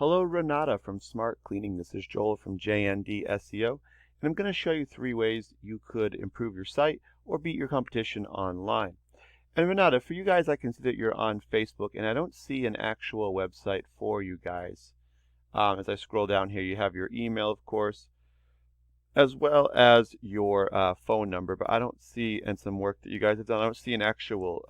Hello, Renata from Smart Cleaning. This is Joel from JND SEO, and I'm going to show you 3 ways you could improve your site or beat your competition online. And Renata, for you guys, I can see that you're on Facebook, and I don't see an actual website for you guys. As I scroll down here, you have your email, of course, as well as your phone number, but I don't see, and some work that you guys have done, I don't see an actual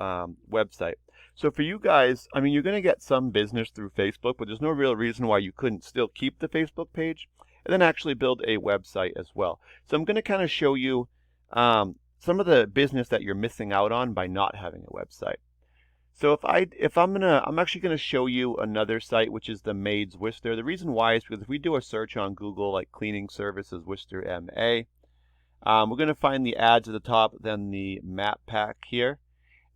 website. So for you guys, I mean, you're going to get some business through Facebook, but there's no real reason why you couldn't still keep the Facebook page and then actually build a website as well. So I'm going to kind of show you some of the business that you're missing out on by not having a website. So I'm actually going to show you another site, which is the Maids Worcester. The reason why is because if we do a search on Google, like cleaning services Worcester MA, we're going to find the ads at the top, then the map pack here.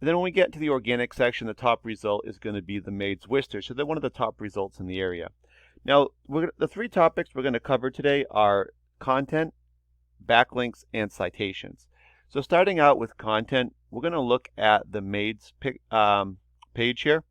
And then when we get to the organic section, the top result is going to be the Maids Worcester. So they're one of the top results in the area. Now, the 3 topics we're going to cover today are content, backlinks, and citations. So starting out with content, we're going to look at the Maids page here.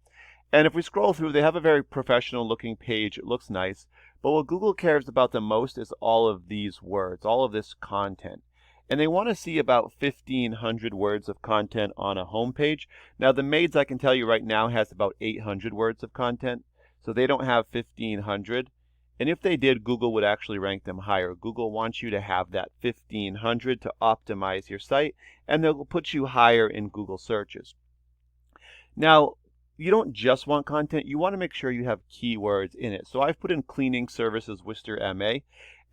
And if we scroll through, they have a very professional looking page. It looks nice. But what Google cares about the most is all of these words, all of this content. And they want to see about 1,500 words of content on a home page. Now, the Maids, I can tell you right now, has about 800 words of content. So they don't have 1,500. And if they did, Google would actually rank them higher. Google wants you to have that 1,500 to optimize your site, and they'll put you higher in Google searches. Now, you don't just want content, you want to make sure you have keywords in it. So I've put in cleaning services Worcester MA,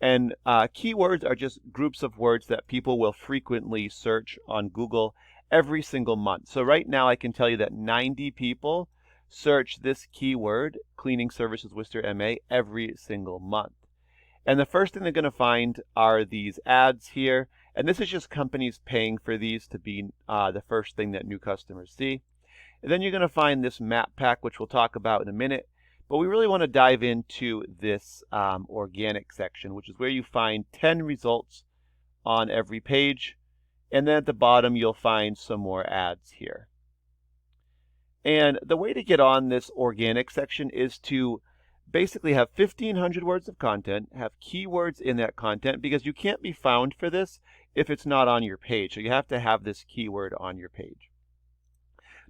and keywords are just groups of words that people will frequently search on Google every single month. So right now I can tell you that 90 people search this keyword, cleaning services Worcester MA, every single month. And the first thing they're going to find are these ads here. And this is just companies paying for these to be the first thing that new customers see. And then you're going to find this map pack, which we'll talk about in a minute. But we really want to dive into this organic section, which is where you find 10 results on every page. And then at the bottom, you'll find some more ads here. And the way to get on this organic section is to basically have 1,500 words of content, have keywords in that content, because you can't be found for this if it's not on your page. So you have to have this keyword on your page.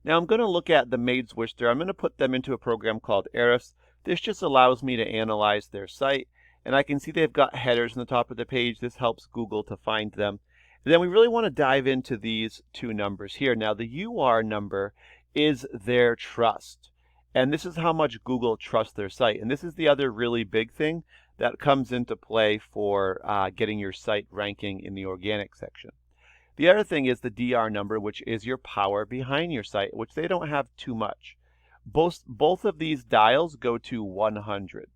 Now I'm going to look at the Maids Worcester. I'm going to put them into a program called Ahrefs. This just allows me to analyze their site. And I can see they've got headers on the top of the page. This helps Google to find them. And then we really want to dive into these 2 numbers here. Now the UR number is their trust. And this is how much Google trusts their site. And this is the other really big thing that comes into play for getting your site ranking in the organic section. The other thing is the DR number, which is your power behind your site, which they don't have too much. Both of these dials go to 100.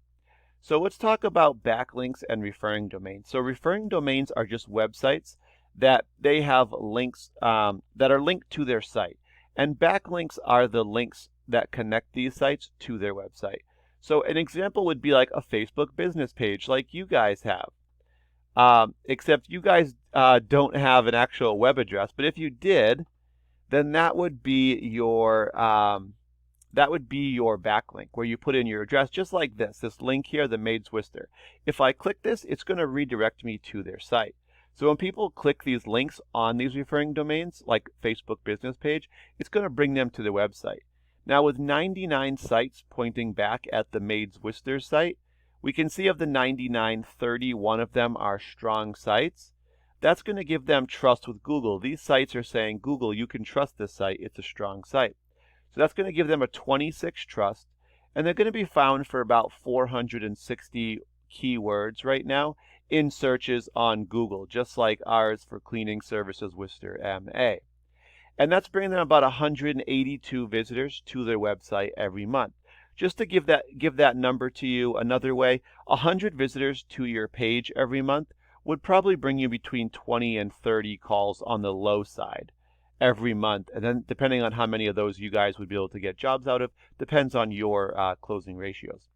So let's talk about backlinks and referring domains. So referring domains are just websites that they have links that are linked to their site. And backlinks are the links that connect these sites to their website. So an example would be like a Facebook business page like you guys have. Except you guys don't have an actual web address. But if you did, then that would be your backlink, where you put in your address, just like this link here, the Maids Worcester. If I click this, it's going to redirect me to their site. So when people click these links on these referring domains, like Facebook business page, it's going to bring them to the website. Now with 99 sites pointing back at the Maids Worcester site, we can see of the 99, 31 of them are strong sites. That's going to give them trust with Google. These sites are saying, Google, you can trust this site. It's a strong site. So that's going to give them a 26 trust. And they're going to be found for about 460 keywords right now in searches on Google, just like ours for cleaning services Worcester MA. And that's bringing them about 182 visitors to their website every month. Just to give that number to you another way, 100 visitors to your page every month would probably bring you between 20 and 30 calls on the low side every month. And then depending on how many of those you guys would be able to get jobs out of, depends on your closing ratios.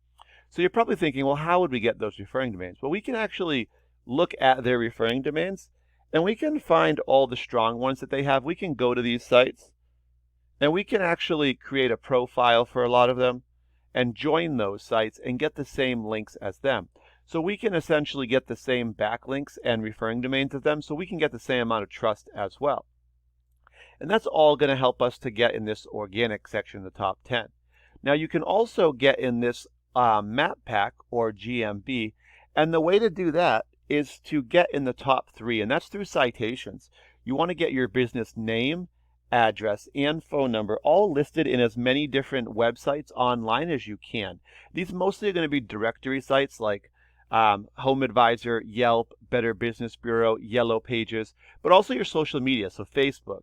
So you're probably thinking, well, how would we get those referring domains? Well, we can actually look at their referring domains, and we can find all the strong ones that they have. We can go to these sites, and we can actually create a profile for a lot of them. and join those sites and get the same links as them. So we can essentially get the same backlinks and referring domains as them, so we can get the same amount of trust as well. And that's all going to help us to get in this organic section in the top 10. Now you can also get in this map pack or GMB, and the way to do that is to get in the top 3, and that's through citations. You want to get your business name, address, and phone number all listed in as many different websites online as you can. These mostly are going to be directory sites like Home Advisor, Yelp, Better Business Bureau, Yellow Pages, but also your social media, so Facebook,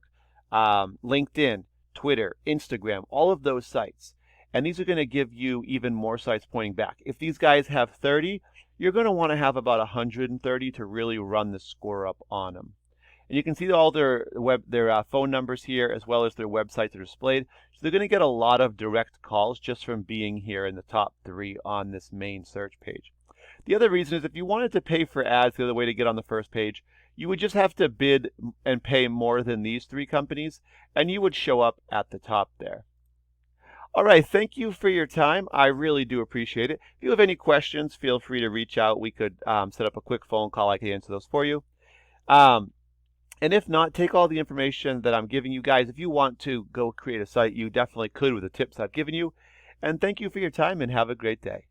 LinkedIn, Twitter, Instagram, all of those sites. And these are going to give you even more sites pointing back. If these guys have 30, you're going to want to have about 130 to really run the score up on them. And you can see all their phone numbers here, as well as their websites are displayed. So they're going to get a lot of direct calls just from being here in the top 3 on this main search page. The other reason is if you wanted to pay for ads, the other way to get on the first page, you would just have to bid and pay more than these 3 companies, and you would show up at the top there. All right, thank you for your time. I really do appreciate it. If you have any questions, feel free to reach out. We could set up a quick phone call. I can answer those for you. And if not, take all the information that I'm giving you guys. If you want to go create a site, you definitely could with the tips I've given you. And thank you for your time and have a great day.